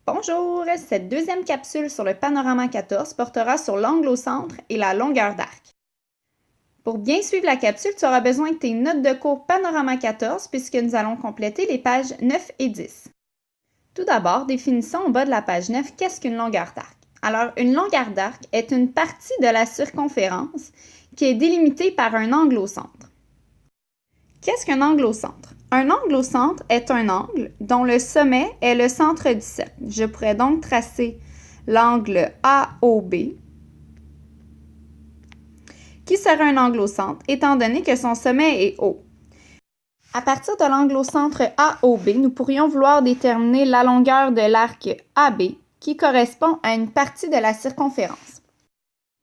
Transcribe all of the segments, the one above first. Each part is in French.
Bonjour! Cette deuxième capsule sur le panorama 14 portera sur l'angle au centre et la longueur d'arc. Pour bien suivre la capsule, tu auras besoin de tes notes de cours panorama 14 puisque nous allons compléter les pages 9 et 10. Tout d'abord, définissons au bas de la page 9 qu'est-ce qu'une longueur d'arc. Alors, une longueur d'arc est une partie de la circonférence qui est délimitée par un angle au centre. Qu'est-ce qu'un angle au centre? Un angle au centre est un angle dont le sommet est le centre du cercle. Je pourrais donc tracer l'angle AOB, qui serait un angle au centre, étant donné que son sommet est haut. À partir de l'angle au centre AOB, nous pourrions vouloir déterminer la longueur de l'arc AB, qui correspond à une partie de la circonférence.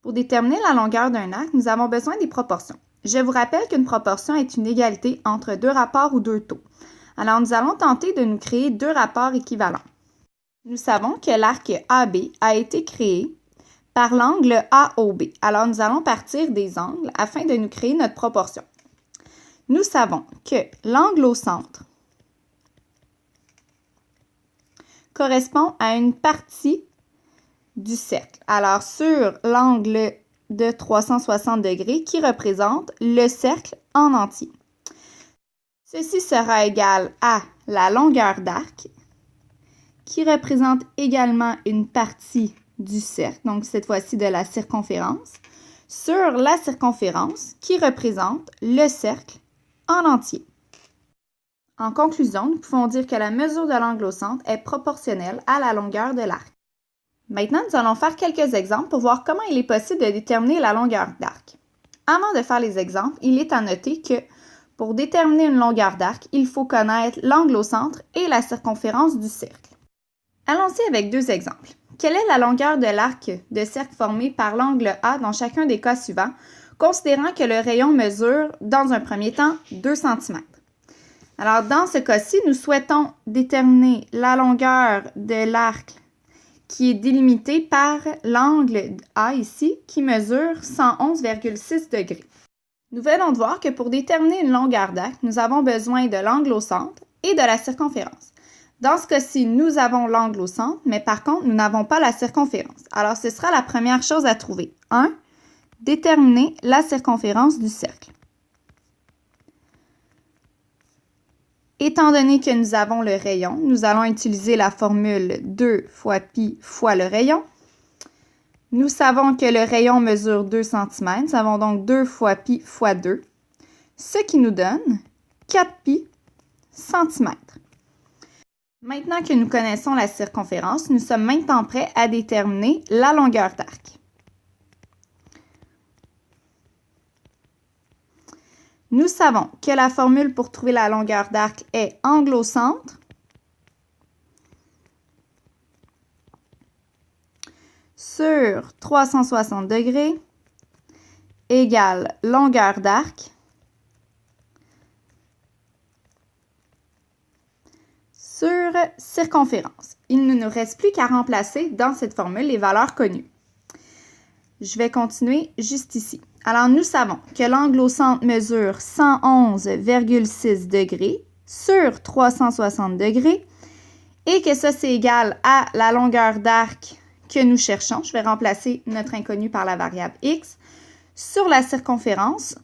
Pour déterminer la longueur d'un arc, nous avons besoin des proportions. Je vous rappelle qu'une proportion est une égalité entre deux rapports ou deux taux. Alors, nous allons tenter de nous créer deux rapports équivalents. Nous savons que l'arc AB a été créé par l'angle AOB. Alors, nous allons partir des angles afin de nous créer notre proportion. Nous savons que l'angle au centre correspond à une partie du cercle. Alors, sur l'angle de 360 degrés qui représente le cercle en entier. Ceci sera égal à la longueur d'arc qui représente également une partie du cercle, donc cette fois-ci de la circonférence, sur la circonférence qui représente le cercle en entier. En conclusion, nous pouvons dire que la mesure de l'angle au centre est proportionnelle à la longueur de l'arc. Maintenant, nous allons faire quelques exemples pour voir comment il est possible de déterminer la longueur d'arc. Avant de faire les exemples, il est à noter que pour déterminer une longueur d'arc, il faut connaître l'angle au centre et la circonférence du cercle. Allons-y avec deux exemples. Quelle est la longueur de l'arc de cercle formé par l'angle A dans chacun des cas suivants, considérant que le rayon mesure, dans un premier temps, 2 cm? Alors, dans ce cas-ci, nous souhaitons déterminer la longueur de l'arc qui est délimité par l'angle A ici, qui mesure 111,6 degrés. Nous venons de voir que pour déterminer une longueur d'arc, nous avons besoin de l'angle au centre et de la circonférence. Dans ce cas-ci, nous avons l'angle au centre, mais par contre, nous n'avons pas la circonférence. Alors, ce sera la première chose à trouver. 1. Déterminer la circonférence du cercle. Étant donné que nous avons le rayon, nous allons utiliser la formule 2 fois pi fois le rayon. Nous savons que le rayon mesure 2 cm. Nous avons donc 2 fois pi fois 2, ce qui nous donne 4 pi cm. Maintenant que nous connaissons la circonférence, nous sommes maintenant prêts à déterminer la longueur d'arc. Nous savons que la formule pour trouver la longueur d'arc est angle au centre sur 360 degrés égale longueur d'arc sur circonférence. Il ne nous reste plus qu'à remplacer dans cette formule les valeurs connues. Je vais continuer juste ici. Alors, nous savons que l'angle au centre mesure 111,6 degrés sur 360 degrés et que ça, c'est égal à la longueur d'arc que nous cherchons. Je vais remplacer notre inconnu par la variable x sur la circonférence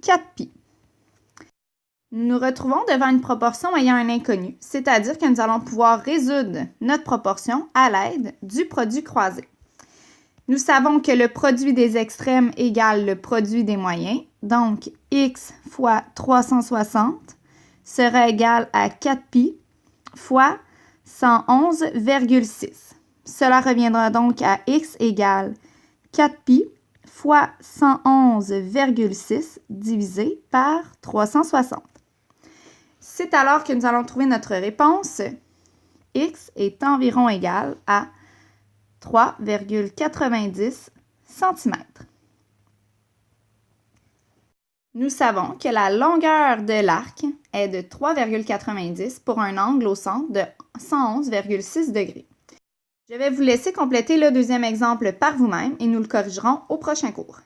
4pi. Nous nous retrouvons devant une proportion ayant un inconnu, c'est-à-dire que nous allons pouvoir résoudre notre proportion à l'aide du produit croisé. Nous savons que le produit des extrêmes égale le produit des moyens, donc x fois 360 sera égal à 4pi fois 111,6. Cela reviendra donc à x égale 4pi fois 111,6 divisé par 360. C'est alors que nous allons trouver notre réponse. X est environ égal à 3,90 cm. Nous savons que la longueur de l'arc est de 3,90 pour un angle au centre de 111,6 degrés. Je vais vous laisser compléter le deuxième exemple par vous-même et nous le corrigerons au prochain cours.